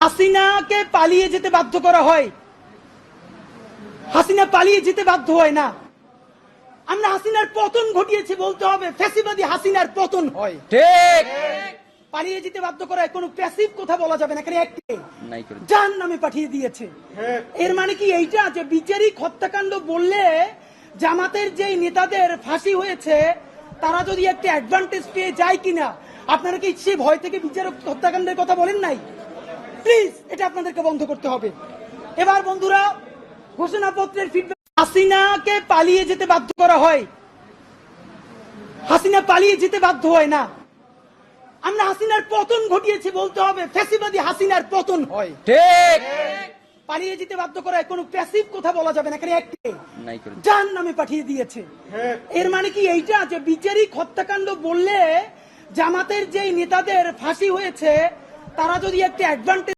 হাসিনাকে পালিয়ে যেতে বাধ্য করা হয়, হাসিনা পালিয়ে যেতে বাধ্য হয় না। আমরা হাসিনার পতন ঘটিয়েছি বলতে হবে, ফ্যাসিবাদী হাসিনার পতন হয়। ঠিক। পালিয়ে যেতে বাধ্য করা কোনো প্যাসিভ কথা বলা যাবে না, এখানে একটি জাহান্নামে পাঠিয়ে দিয়েছে। এর মানে কি এইটা যে বিচারিক হত্যাকাণ্ড বললে জামাতের যেই নেতাদের ফাঁসি হয়েছে তারা যদি একটা অ্যাডভান্টেজ পেয়ে যায় কিনা, আপনারা কি সে ভয় থেকে বিচারিক হত্যাকাণ্ডের কথা বলেন নাই? প্লিজ এটা আপনাদেরকে বন্ধ করতে হবে। এবার বন্ধুরা, ঘোষণাপত্রের ফিডব্যাক। হাসিনাকে পালিয়ে যেতে বাধ্য করা হয়, হাসিনা পালিয়ে যেতে বাধ্য হয় না। আমরা হাসিনার পতন ঘটিয়েছি বলতে হবে, ফ্যাসিবাদী হাসিনার পতন হয়। ঠিক। পালিয়ে যেতে বাধ্য করা কোনো প্যাসিভ কথা বলা যাবে না, এখানে একটি জাহান্নামে পাঠিয়ে দিয়েছে। এর মানে কি এইটা যে বিচারিক হত্যাকাণ্ড বললে জামাতের যেই নেতাদের ফাঁসি হয়েছে তারা যদি একটা অ্যাডভান্টেজ